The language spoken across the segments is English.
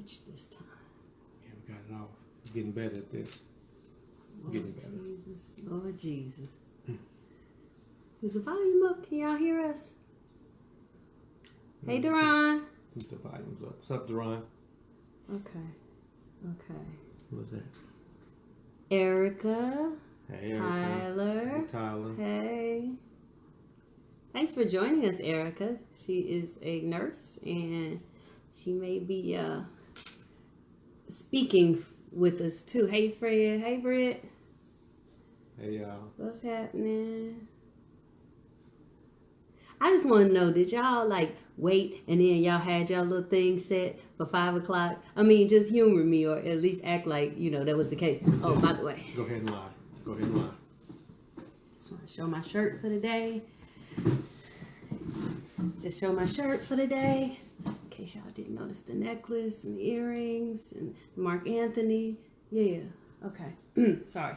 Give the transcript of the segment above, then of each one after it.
pitch this time. Yeah, we got it off. We're getting better at this. Getting better. Jesus. Lord Jesus. Is the volume up? Can y'all hear us? Hey, Duran. The volume's up. What's up, Duran? Okay. What's that? Erica. Hey, Erica. Tyler. Hey, Tyler. Hey. Thanks for joining us, Erica. She is a nurse and she may be speaking with us too. Hey, Fred. Hey, Britt. Hey, y'all. What's happening? I just want to know, did y'all like wait and then y'all had y'all little thing set for 5 o'clock? I mean, just humor me or at least act like, you know, that was the case. Oh, by the way. Go ahead and lie. Just want to show my shirt for the day. Just show my shirt for the day. In case y'all didn't notice the necklace and the earrings and Mark Anthony. Yeah. Okay. Sorry.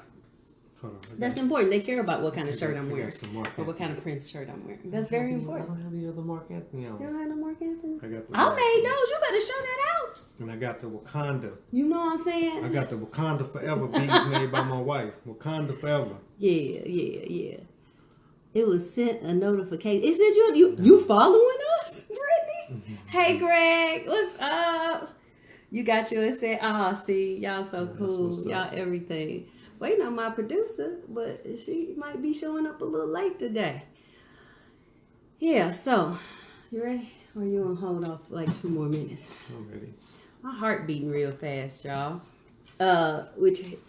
Hold on. That's important. They care about what kind of shirt I'm wearing. Or what kind of Prince shirt I'm wearing. That's very important. I don't have the other Mark Anthony on. You don't have no Mark Anthony? I got the I made those. You better show that out. And I got the Wakanda. You know what I'm saying? I got the Wakanda Forever beads made by my wife. Wakanda Forever. Yeah. It was sent a notification. Is it you following us, Brittany? Mm-hmm. Hey, Greg. What's up? You got yours said, see, y'all so cool. Y'all everything. Waiting on my producer, but she might be showing up a little late today. Yeah, so, you ready? Or you want to hold off like 2 more minutes? I'm ready. My heart beating real fast, y'all. Why are you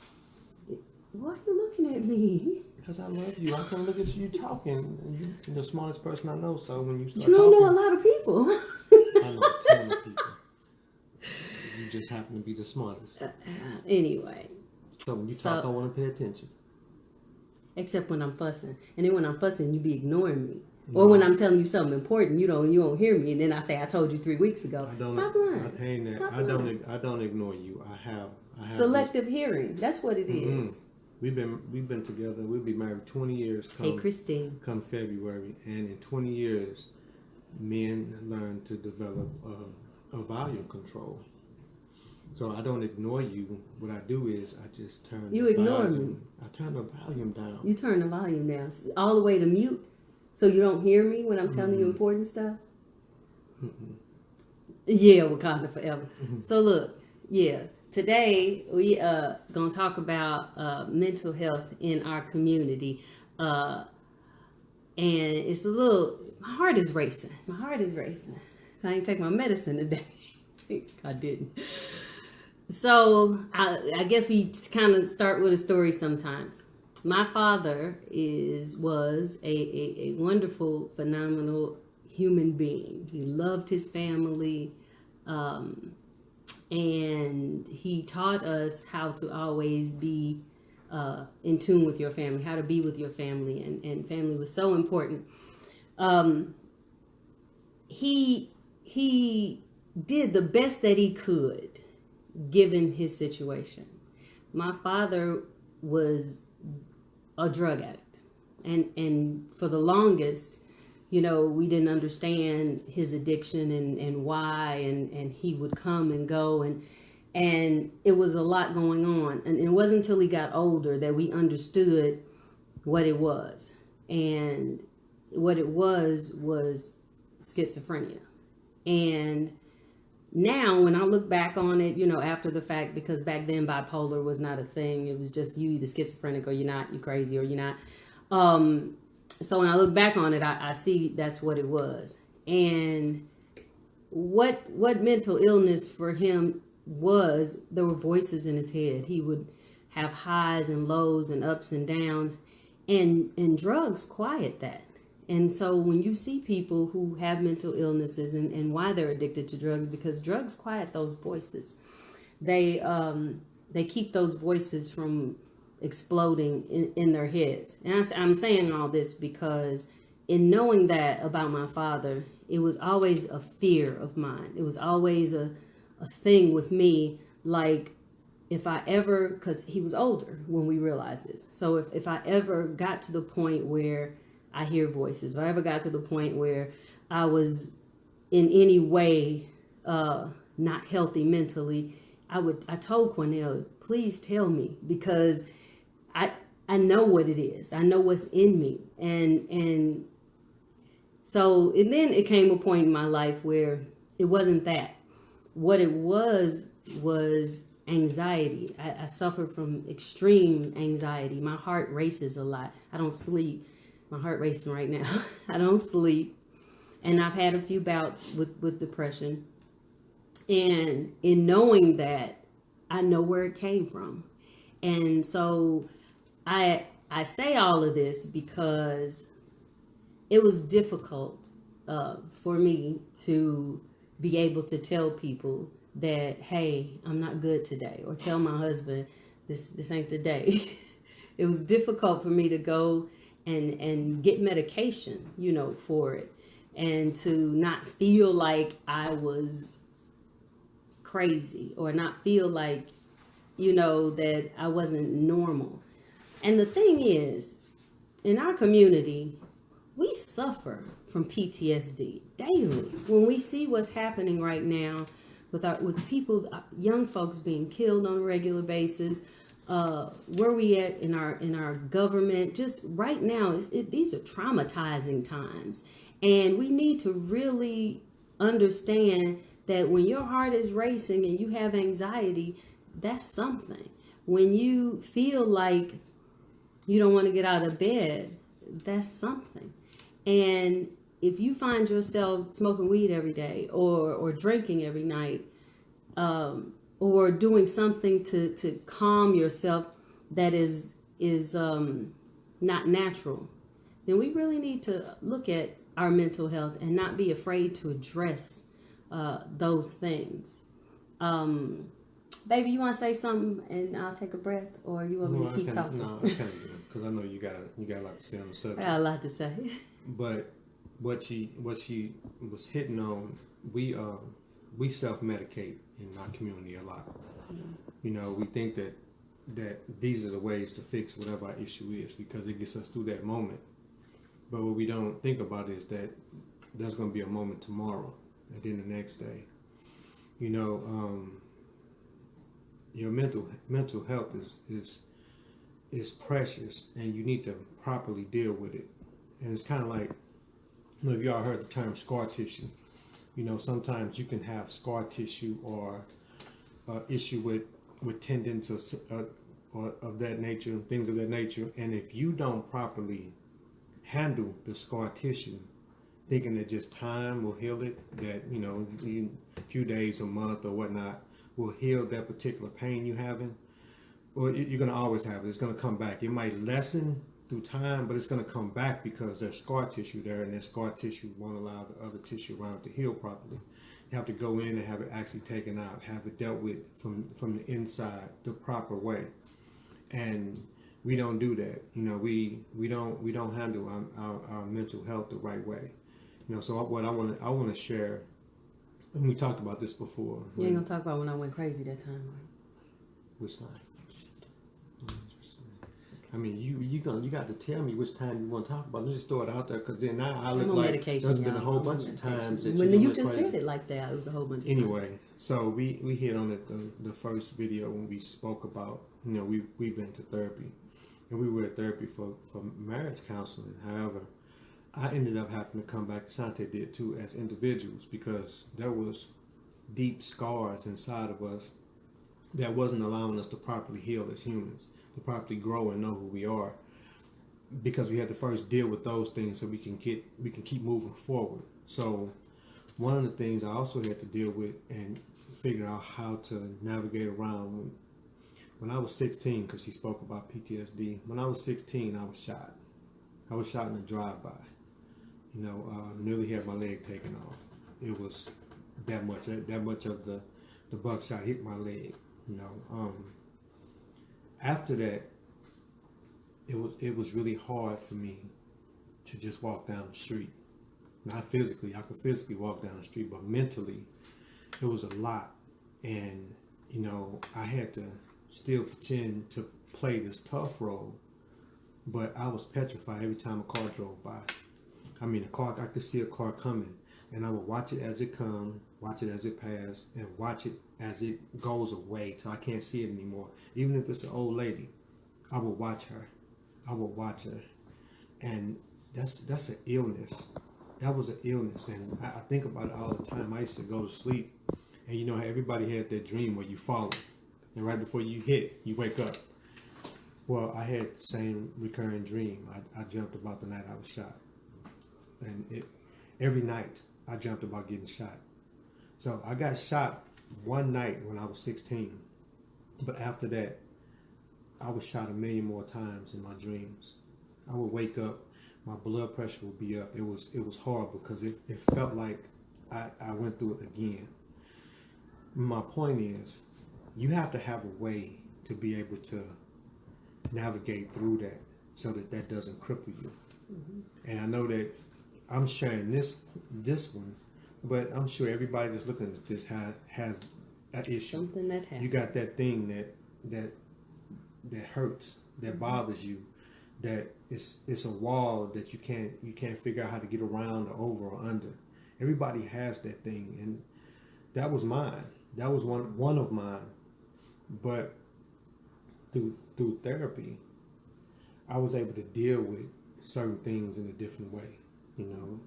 looking at me? Because I love you. I can look at you talking. You're the smartest person I know, so when you start You don't talking, know a lot of people. I know a ton of people. You just happen to be the smartest. Anyway. So when you talk, I want to pay attention. Except when I'm fussing. And then when I'm fussing, you be ignoring me. No. Or when I'm telling you something important, you don't hear me. And then I say, I told you 3 weeks ago. Stop lying. I don't ignore you. I have selective hearing. That's what it is. We've been together. We'll be married 20 years. Hey, Christine. Come February. And in 20 years, men learn to develop a volume control. So I don't ignore you. What I do is I just turn You ignore me. I turn the volume down. You turn the volume down. All the way to mute. So you don't hear me when I'm telling you important stuff? Yeah, Wakanda Forever. So look, today we gonna talk about mental health in our community. And it's my heart is racing. I ain't take my medicine today. I didn't. So I guess we kind of start with a story sometimes. My father was a wonderful, phenomenal human being. He loved his family, and he taught us how to always be in tune with your family, how to be with your family, and family was so important. He did the best that he could given his situation. My father was a drug addict, and for the longest, we didn't understand his addiction and why, and he would come and go, and it was a lot going on, and it wasn't until he got older that we understood what it was, and what it was schizophrenia. And now, when I look back on it, after the fact, because back then bipolar was not a thing. It was just you either schizophrenic or you're not, you're crazy or you're not. So when I look back on it, I see that's what it was. And what mental illness for him was, there were voices in his head. He would have highs and lows and ups and downs, and drugs quiet that. And so when you see people who have mental illnesses and why they're addicted to drugs, because drugs quiet those voices. They keep those voices from exploding in their heads. And I'm saying all this because in knowing that about my father, it was always a fear of mine. It was always a thing with me, like if I ever, because he was older when we realized this. So if I ever got to the point where I hear voices, if I ever got to the point where I was in any way not healthy mentally, I told Cornell, please tell me, because I know what it is. I know what's in me. And then it came a point in my life where it wasn't that. What it was anxiety. I suffered from extreme anxiety. My heart races a lot. I don't sleep. My heart racing right now. I don't sleep. And I've had a few bouts with depression. And in knowing that, I know where it came from. And so I say all of this because it was difficult for me to be able to tell people that, hey, I'm not good today, or tell my husband this ain't the day. It was difficult for me to go and get medication, for it, and to not feel like I was crazy, or not feel like, that I wasn't normal. And the thing is, in our community, we suffer from PTSD daily. When we see what's happening right now with people, young folks being killed on a regular basis, where we at in our government, just right now, these are traumatizing times, and we need to really understand that when your heart is racing and you have anxiety, that's something. When you feel like you don't want to get out of bed, that's something. And if you find yourself smoking weed every day, or drinking every night, or doing something to calm yourself that is not natural, then we really need to look at our mental health and not be afraid to address those things. Baby, you want to say something and I'll take a breath, or you want me to keep talking? No, I can't do it, because I know you got a lot to say on the subject. I got a lot to say. But what she was hitting on, we self-medicate in our community a lot. Mm-hmm. We think that these are the ways to fix whatever our issue is, because it gets us through that moment. But what we don't think about is that there's going to be a moment tomorrow, and then the next day. Your mental health is precious, and you need to properly deal with it. And it's kind of like, if you all heard the term scar tissue. Sometimes you can have scar tissue or issue with tendons or of that nature, things of that nature. And if you don't properly handle the scar tissue, thinking that just time will heal it, that a few days, a month, or whatnot will heal that particular pain you're having, well, you're going to always have it. It's going to come back. It might lessen through time, but it's going to come back because there's scar tissue there, and that scar tissue won't allow the other tissue around it to heal properly. You have to go in and have it actually taken out, have it dealt with from the inside the proper way. And we don't do that. We don't handle our mental health the right way. So what I want to share, and we talked about this before. You ain't gonna talk about when I went crazy that time, right? Which time? I mean, you got to tell me which time you want to talk about. Let's just throw it out there, because then now I look like there's been a whole bunch of times that when you just crazy. said it like that, it was a whole bunch of anyway. times. So we hit on it the first video when we spoke about we've been to therapy, and we were at therapy for marriage counseling. However, I ended up having to come back. Shonte did too, as individuals, because there was deep scars inside of us that wasn't allowing us to properly heal as humans, to properly grow and know who we are, because we had to first deal with those things so we can keep moving forward. So one of the things I also had to deal with and figure out how to navigate around, when I was 16, because she spoke about PTSD. When I was 16, I was shot. I was shot in a drive-by. Nearly had my leg taken off. It was that much of the buckshot hit my leg. After that, it was really hard for me to just walk down the street. Not physically, I could physically walk down the street, but mentally, it was a lot. And I had to still pretend to play this tough role, but I was petrified every time a car drove by. I could see a car coming, and I would watch it as it come, watch it as it passes, and watch it as it goes away till I can't see it anymore. Even if it's an old lady, I will watch her. I will watch her, and that's an illness. That was an illness, and I think about it all the time. I used to go to sleep, and you know how everybody had that dream where you fall, and right before you hit, you wake up. Well, I had the same recurring dream. I dreamt about the night I was shot, and every night I dreamt about getting shot. So I got shot one night when I was 16, but after that, I was shot a million more times in my dreams. I would wake up, my blood pressure would be up. It was horrible because it felt like I went through it again. My point is, you have to have a way to be able to navigate through that so that doesn't cripple you. Mm-hmm. And I know that I'm sharing this one, but I'm sure everybody that's looking at this has that issue. Something that happens. You got that thing that hurts, that bothers you, that it's a wall that you can't figure out how to get around or over or under. Everybody has that thing, and that was mine. That was one of mine. But through therapy, I was able to deal with certain things in a different way. You know,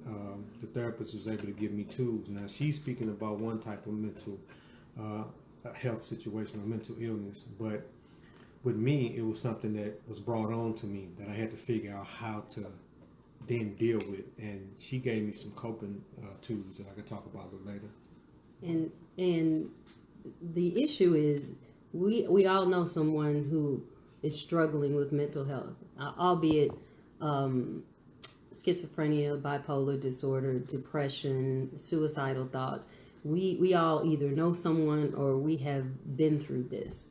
the therapist was able to give me tools. Now she's speaking about one type of mental health situation or mental illness, but with me, it was something that was brought on to me that I had to figure out how to then deal with. And she gave me some coping tools that I could talk about a little later. And the issue is, we all know someone who is struggling with mental health, albeit schizophrenia, bipolar disorder, depression, suicidal thoughts. We all either know someone or we have been through this.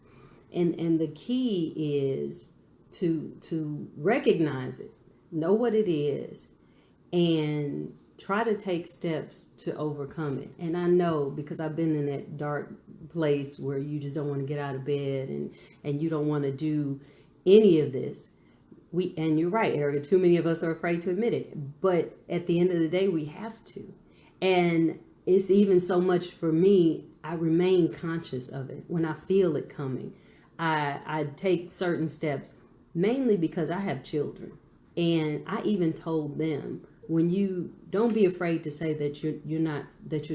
And the key is to recognize it, know what it is, and try to take steps to overcome it. And I know, because I've been in that dark place where you just don't want to get out of bed and you don't want to do any of this. And you're right, Erica, too many of us are afraid to admit it. But at the end of the day, we have to. And it's even so much for me, I remain conscious of it. When I feel it coming, I take certain steps, mainly because I have children. And I even told them, when you don't be afraid to say that you're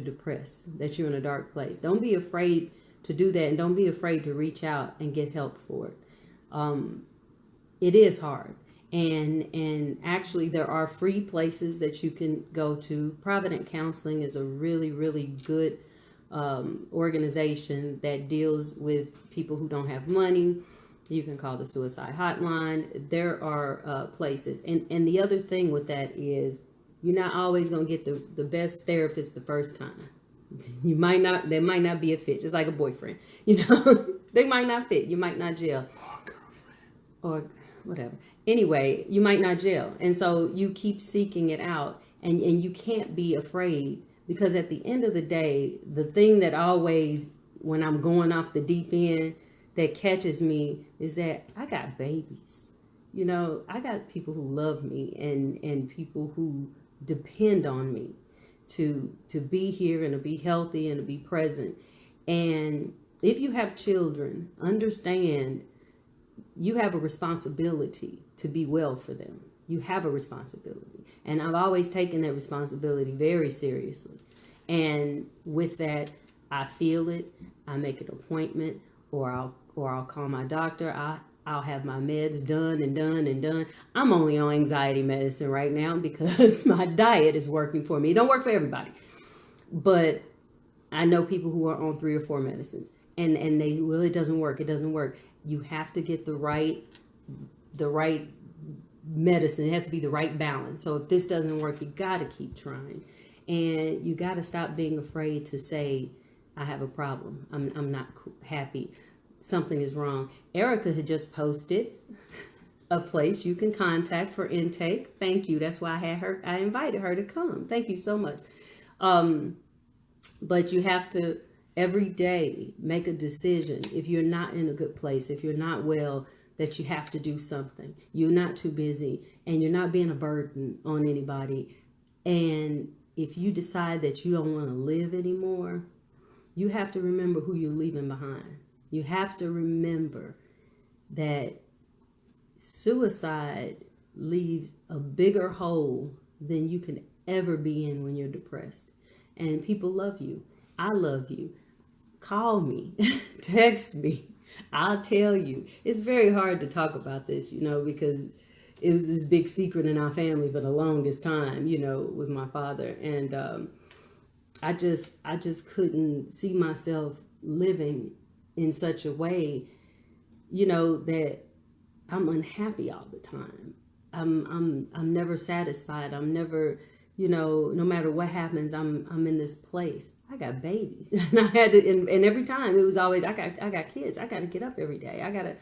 depressed, that you're in a dark place. Don't be afraid to do that, and don't be afraid to reach out and get help for it. It is hard. And actually there are free places that you can go to. Provident Counseling is a really, really good organization that deals with people who don't have money. You can call the suicide hotline. There are places. And the other thing with that is, you're not always going to get the best therapist the first time. There might not be a fit, just like a boyfriend. You know, they might not fit. You might not gel. Or girlfriend. Or whatever. Anyway, you might not gel. And so you keep seeking it out. And you can't be afraid, because at the end of the day, the thing that always, when I'm going off the deep end, that catches me is that I got babies. You know, I got people who love me and people who depend on me to be here and to be healthy and to be present. And if you have children, understand you have a responsibility to be well for them. You have a responsibility. And I've always taken that responsibility very seriously. And with that, I feel it. I make an appointment, or I'll call my doctor. I'll have my meds done. I'm only on anxiety medicine right now because my diet is working for me. It don't work for everybody. But I know people who are on 3 or 4 medicines and it doesn't work. It doesn't work. You have to get the right medicine. It has to be the right balance. So if this doesn't work, you got to keep trying. And you got to stop being afraid to say, I have a problem. I'm not happy. Something is wrong. Erica had just posted a place you can contact for intake. Thank you. That's why I invited her to come. Thank you so much. But you have to every day make a decision. If you're not in a good place, if you're not well, that you have to do something. You're not too busy and you're not being a burden on anybody. And if you decide that you don't want to live anymore, you have to remember who you're leaving behind. You have to remember that suicide leaves a bigger hole than you can ever be in when you're depressed. And people love you. I love you. Call me, text me. I'll tell you. It's very hard to talk about this, because it was this big secret in our family for the longest time, with my father. And I just couldn't see myself living in such a way, that I'm unhappy all the time. I'm never satisfied. I'm never, no matter what happens, I'm in this place. I got babies, and I had to, and every time it was always, I got kids. I got to get up every day. I got to,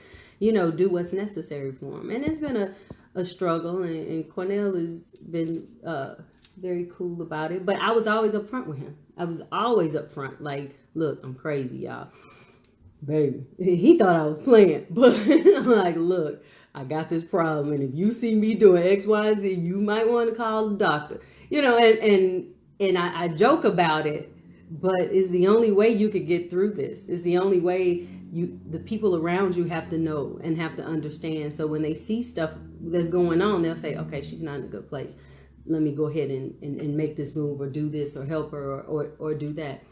do what's necessary for them. And it's been a struggle, and Cornell has been very cool about it. But I was always upfront with him. I was always upfront. Like, look, I'm crazy, y'all. Baby, he thought I was playing, but I'm like, look, I got this problem, and if you see me doing X, Y, Z, you might want to call the doctor. And I joke about it, but it's the only way you could get through this. It's the only way the people around you have to know and have to understand. So when they see stuff that's going on, they'll say, okay, she's not in a good place. Let me go ahead and make this move, or do this, or help her, or do that.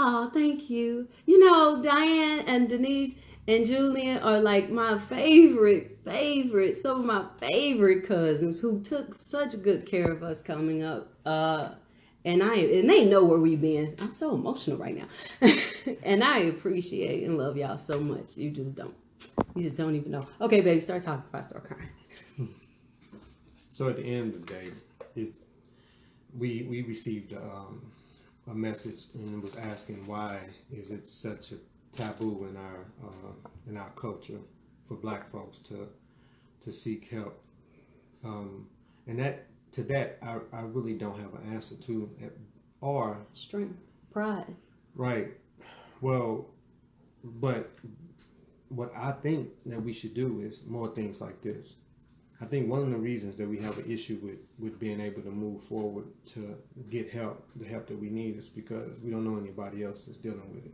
Oh, thank you. Diane and Denise and Julian are like my favorite, some of my favorite cousins who took such good care of us coming up. And they know where we've been. I'm so emotional right now. And I appreciate and love y'all so much. You just don't even know. Okay, baby, start talking before I start crying. So at the end of the day, we received a message, and it was asking, why is it such a taboo in our culture for Black folks to seek help? And I really don't have an answer to. Or strength, pride. Right. Well, but what I think that we should do is more things like this. I think one of the reasons that we have an issue with being able to move forward to get help, the help that we need, is because we don't know anybody else that's dealing with it.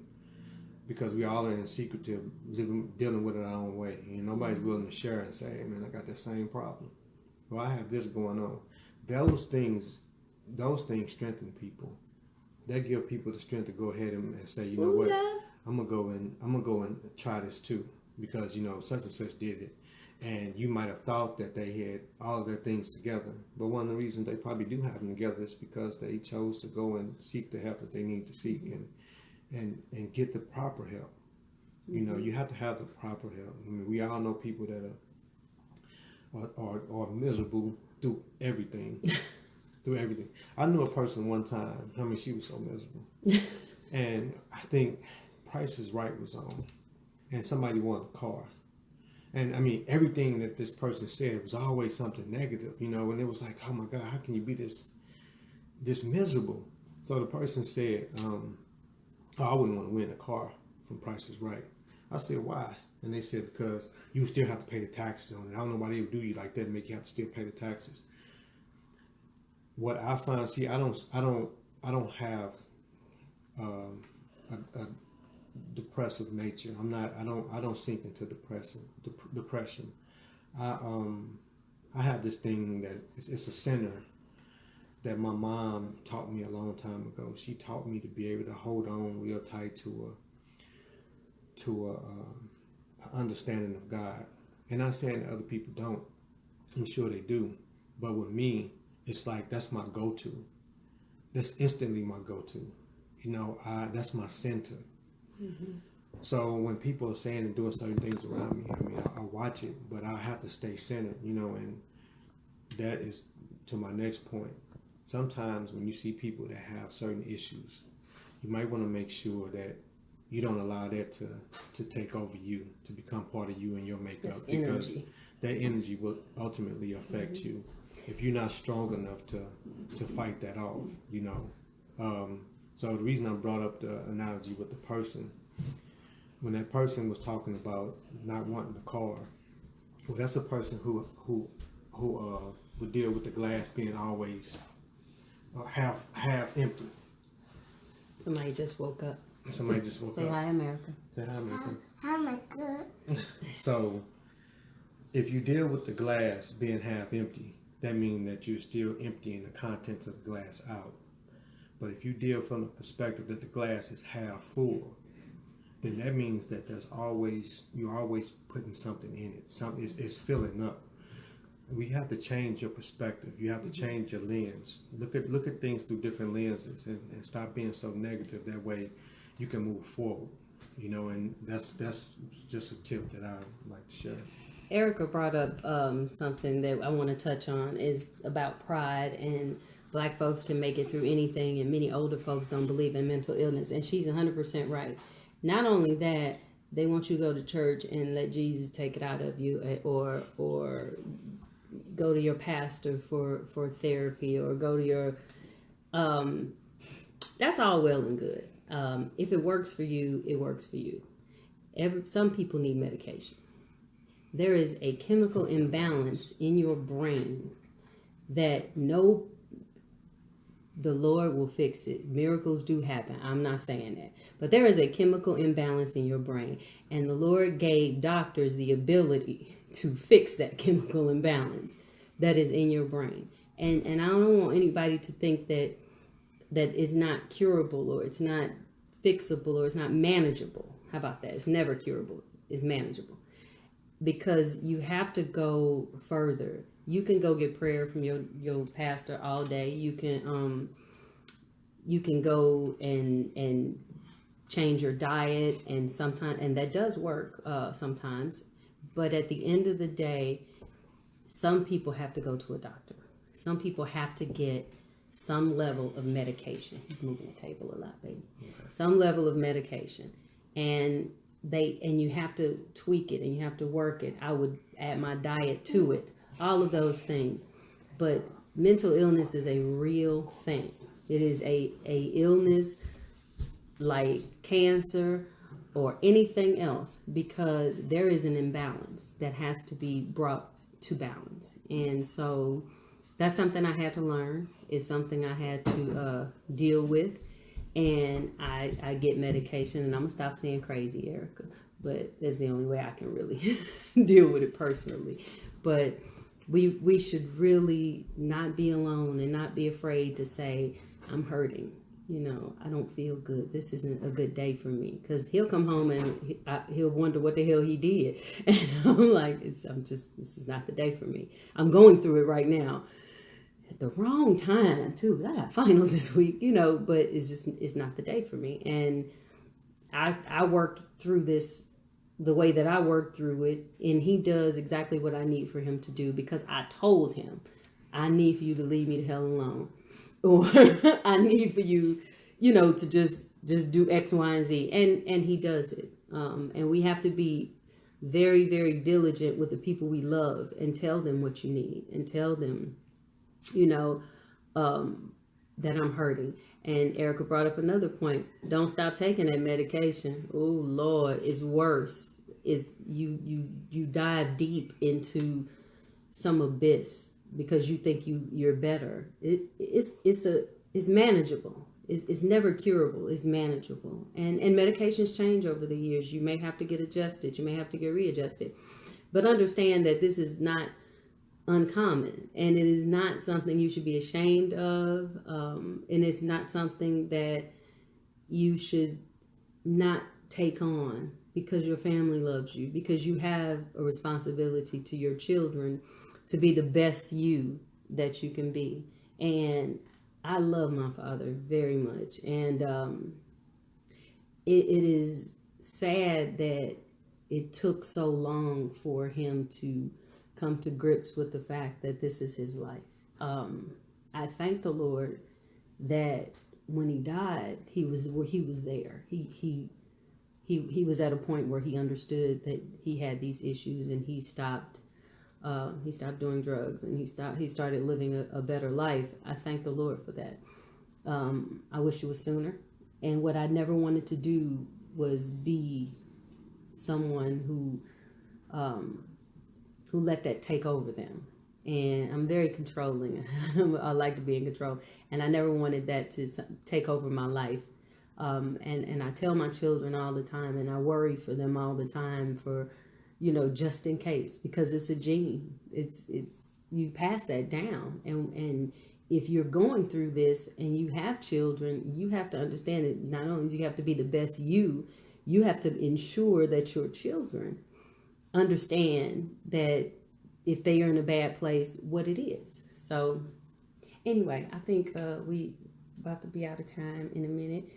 Because we all are in secretive, dealing with it our own way. And nobody's willing to share and say, hey, man, I got the same problem. Well, I have this going on. Those things strengthen people. They give people the strength to go ahead and say, you know what, I'm gonna go and try this too, because such and such did it. And you might have thought that they had all of their things together, but one of the reasons they probably do have them together is because they chose to go and seek the help that they need to seek, and get the proper help. Mm-hmm. You have to have the proper help. I mean, we all know people that are miserable through everything. Through everything. I knew a person one time, she was so miserable. And I think Price is Right was on, and somebody wanted a car. And everything that this person said was always something negative, and it was like, oh my God, how can you be this miserable? So the person said, I wouldn't want to win a car from Price is Right. I said, why? And they said, because you still have to pay the taxes on it. I don't know why they would do you like that and make you have to still pay the taxes. What I find, I don't have a depressive nature. I don't sink into depression. I have this thing that it's a center that my mom taught me a long time ago. She taught me to be able to hold on real tight to a understanding of God. And I'm saying that other people don't. I'm sure they do. But with me, it's like that's my go-to. That's instantly my go-to. That's my center. Mm-hmm. So when people are saying and doing certain things around me, I watch it, but I have to stay centered, and that is to my next point. Sometimes when you see people that have certain issues, you might want to make sure that you don't allow that to take over you, to become part of you and your makeup. That's because energy. That energy will ultimately affect you if you're not strong enough to fight that off, So the reason I brought up the analogy with the person, when that person was talking about not wanting the car, well, that's a person who would deal with the glass being always half empty. Somebody just woke up. Somebody just woke Say up. hi, America. Say hi, America. Hi, America. So, if you deal with the glass being half empty, that means that you're still emptying the contents of the glass out. But if you deal from the perspective that the glass is half full, then that means that you're always putting something in it. It's filling up. We have to change your perspective. You have to change your lens. Look at things through different lenses and stop being so negative. That way, you can move forward. And that's just a tip that I would like to share. Erica brought up something that I want to touch on is about pride, and Black folks can make it through anything, and many older folks don't believe in mental illness, and she's 100% right. Not only that, they want you to go to church and let Jesus take it out of you, or go to your pastor for therapy, or go to your that's all well and good. If it works for you, it works for you. Some people need medication. There is a chemical imbalance in your brain that the Lord will fix it. Miracles do happen. I'm not saying that. But there is a chemical imbalance in your brain. And the Lord gave doctors the ability to fix that chemical imbalance that is in your brain. And I don't want anybody to think that it's not curable, or it's not fixable, or it's not manageable. How about that? It's never curable. It's manageable. Because you have to go further. You can go get prayer from your pastor all day. You can go and change your diet, and that does work sometimes. But at the end of the day, some people have to go to a doctor. Some people have to get some level of medication. He's moving the table a lot, baby. Okay. Some level of medication, and you have to tweak it, and you have to work it. I would add my diet to it, all of those things. But mental illness is a real thing. It is a illness like cancer or anything else, because there is an imbalance that has to be brought to balance. And so that's something I had to learn. It's something I had to deal with. And I get medication, and I'm going to stop saying crazy, Erica. But that's the only way I can really deal with it personally. But we should really not be alone and not be afraid to say, I'm hurting. I don't feel good. This isn't a good day for me. Because he'll come home and he'll wonder what the hell he did. And I'm like, this is not the day for me. I'm going through it right now. At the wrong time too. I got finals this week, but it's not the day for me. And I work through this the way that I work through it, and he does exactly what I need for him to do, because I told him, I need for you to leave me the hell alone, or I need for you, to just do X, Y, and Z, and he does it. And we have to be very, very diligent with the people we love, and tell them what you need, and tell them that I'm hurting. And Erica brought up another point. Don't stop taking that medication. Oh Lord, it's worse. You dive deep into some abyss because you think you're better. It's manageable. It's never curable. It's manageable. And medications change over the years. You may have to get adjusted. You may have to get readjusted. But understand that this is not uncommon, and it is not something you should be ashamed of, and it's not something that you should not take on, because your family loves you, because you have a responsibility to your children to be the best you that you can be. And I love my father very much, and it is sad that it took so long for him to come to grips with the fact that this is his life. I thank the Lord that when he died, he was there. He was at a point where he understood that he had these issues, and he stopped doing drugs, and he started living a better life. I thank the Lord for that. I wish it was sooner. And what I never wanted to do was be someone who let that take over them. and I'm very controlling. I like to be in control, and I never wanted that to take over my life. And I tell my children all the time, and I worry for them all the time for, just in case, because it's a gene. It's you pass that down, and if you're going through this and you have children, you have to understand that not only do you have to be the best you have to ensure that your children understand that if they are in a bad place, what it is. So anyway, I think we about to be out of time in a minute.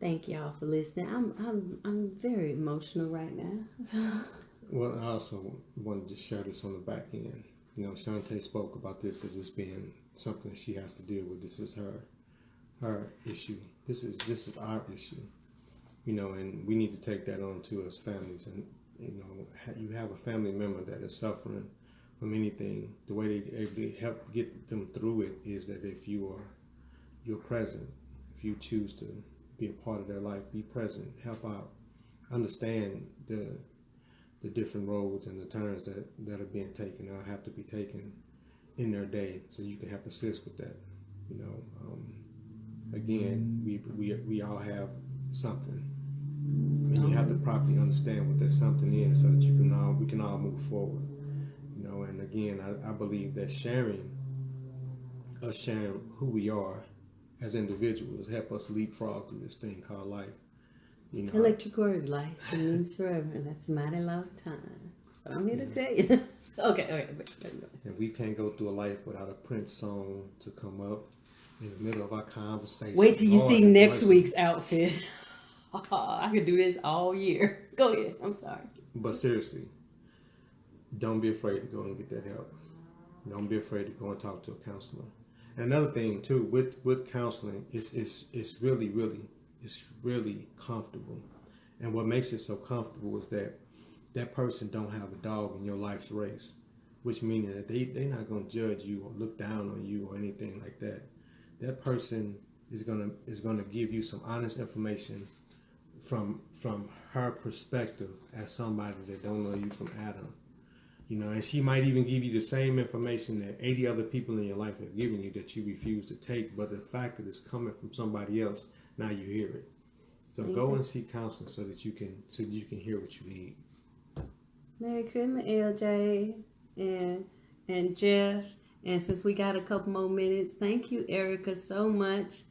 Thank y'all for listening. I'm very emotional right now. Well, I also wanted to share this on the back end. Shonte spoke about this as this being something she has to deal with. This is her issue. This is our issue. And we need to take that on to us families. And you have a family member that is suffering from anything. The way they able to help get them through it is that if you're present, if you choose to be a part of their life, be present, help out, understand the different roads and the turns that are being taken or have to be taken in their day, so you can help assist with that. Again, we all have something, and you have to properly understand what that something is, so that we can all move forward. And again, I believe that sharing who we are as individuals help us leapfrog through this thing called life. Electric word, life means forever. That's a mighty long time. But I'm here to tell you. Okay. And we can't go through a life without a Prince song to come up in the middle of our conversation. Wait till you see next week's outfit. I could do this all year. Go ahead. I'm sorry. But seriously, don't be afraid to go and get that help. Don't be afraid to go and talk to a counselor. And another thing too, with counseling, it's really comfortable. And what makes it so comfortable is that person don't have a dog in your life's race, which means that they're not going to judge you or look down on you or anything like that. That person is gonna give you some honest information from her perspective as somebody that don't know you from Adam. And she might even give you the same information that 80 other people in your life have given you that you refuse to take, but the fact that it's coming from somebody else, now you hear it. So go and seek counseling so that you can hear what you need. Merry Christmas, LJ and Jeff. And since we got a couple more minutes, thank you, Erica, so much.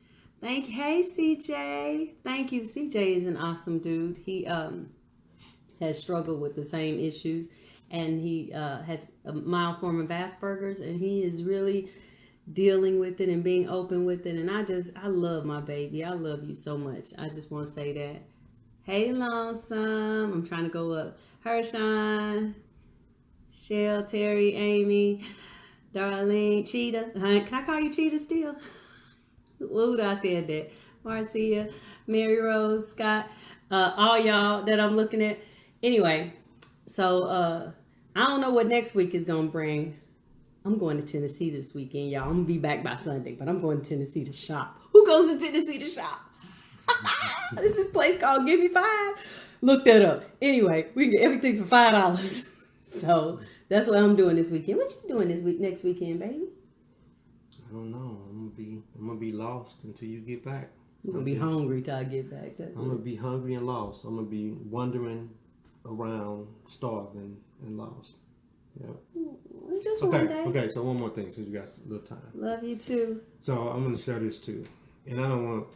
Hey, CJ. Thank you. CJ is an awesome dude. He has struggled with the same issues, and he has a mild form of Asperger's, and he is really dealing with it and being open with it. And I love my baby. I love you so much. I just want to say that. Hey, Lonesome. I'm trying to go up. Hershon, Shell, Terry, Amy, Darlene, Cheetah. Can I call you Cheetah still? Ooh, I said that. Marcia, Mary Rose, Scott, all y'all that I'm looking at. Anyway, so I don't know what next week is going to bring. I'm going to Tennessee this weekend, y'all. I'm going to be back by Sunday, but I'm going to Tennessee to shop. Who goes to Tennessee to shop? There's this place called Give Me Five. Look that up. Anyway, we can get everything for $5. So that's what I'm doing this weekend. What you doing next weekend, baby? I don't know. I'm gonna be lost until you get back. You're gonna be hungry till I get back. I'm gonna be hungry and lost. I'm gonna be wandering around, starving and lost. Yeah. Just one day. Okay. So one more thing, since we got a little time. Love you too. So I'm gonna share this too, and I don't want.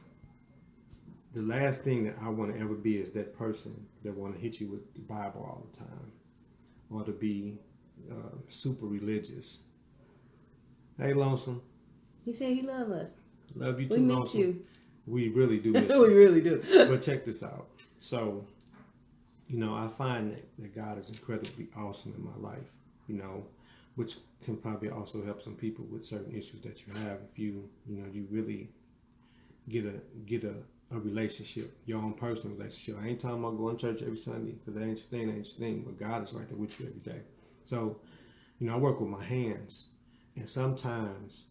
The last thing that I want to ever be is that person that want to hit you with the Bible all the time, or to be super religious. Hey, Lonesome. He said he love us. Love you too, we miss Lonesome. you. We really do miss you. We really do. But check this out. So, I find that God is incredibly awesome in my life, which can probably also help some people with certain issues that you have if you really get a relationship, your own personal relationship. I ain't talking about going to church every Sunday, because that ain't your thing, but God is right there with you every day. So, I work with my hands, and sometimes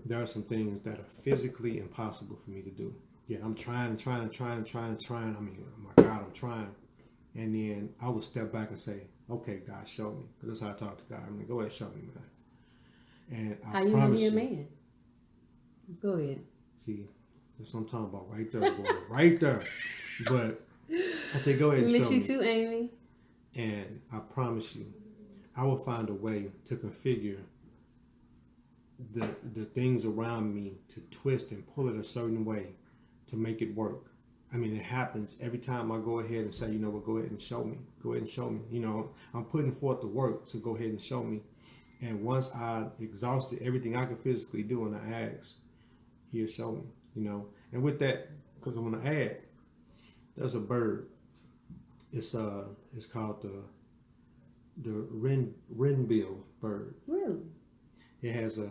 there are some things that are physically impossible for me to do. Yet I'm trying. I mean, oh my God, I'm trying. And then I would step back and say, okay, God, show me. Because that's how I talk to God. I'm like, go ahead, show me, man. And How you know he a man? Go ahead. See, that's what I'm talking about right there, boy. Right there. But I say, go ahead and We show miss you me. too, Amy. And I promise you, I will find a way to configure the things around me to twist and pull it a certain way to make it work. I mean, it happens every time I go ahead and say, you know what, go ahead and show me. Go ahead and show me. You know, I'm putting forth the work, so go ahead and show me. And once I exhausted everything I can physically do and I ask, he'll show me, you know. And with that, because I want to add, there's a bird. It's called the wrenbill bird. Really? It has a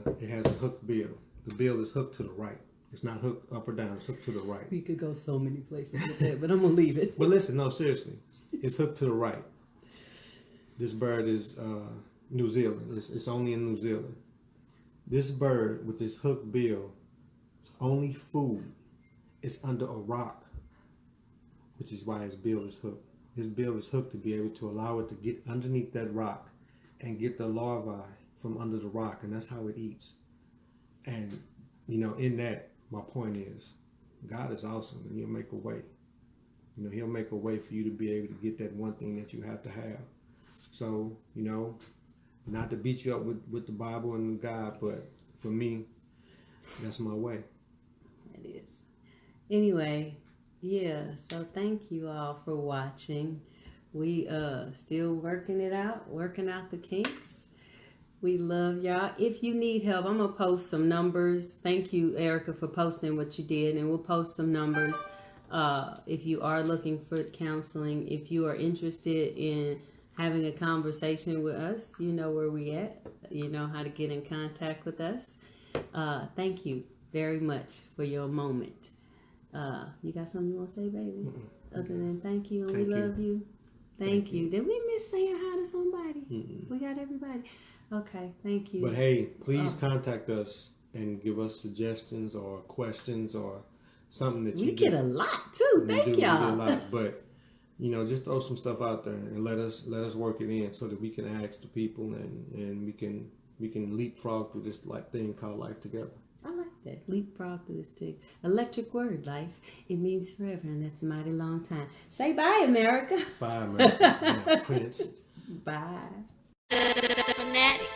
hooked bill. The bill is hooked to the right. It's not hooked up or down. It's hooked to the right. We could go so many places with that, but I'm gonna leave it. But listen, no, seriously, it's hooked to the right. This bird is New Zealand. It's only in New Zealand. This bird with this hooked bill, its only food is under a rock, which is why his bill is hooked. His bill is hooked to be able to allow it to get underneath that rock and get the larvae from under the rock, and that's how it eats. And you know, in that, my point is, God is awesome, and He'll make a way. You know, He'll make a way for you to be able to get that one thing that you have to have. So, you know, not to beat you up with the Bible and God, but for me, that's my way. It is. Anyway, yeah, so thank you all for watching. We still working it out, working out the kinks. We love y'all. If you need help, I'm gonna post some numbers. Thank you, Erica, for posting what you did, and we'll post some numbers. If you are looking for counseling, if you are interested in having a conversation with us, you know where we at. You know how to get in contact with us. Thank you very much for your moment. You got something you want to say, baby? Other than thank you and we love you. Thank you. Did we miss saying hi to somebody? We got everybody. Okay, thank you. But hey, please contact us and give us suggestions or questions or something that we get a lot too. Thank y'all. We get a lot, but you know, just throw some stuff out there and let us work it in so that we can ask the people and we can leapfrog through this thing called life together. I like that. Leapfrog through this thing. Electric word, life. It means forever, and that's a mighty long time. Say bye, America. Bye, America. Prince. Bye. Fanatic.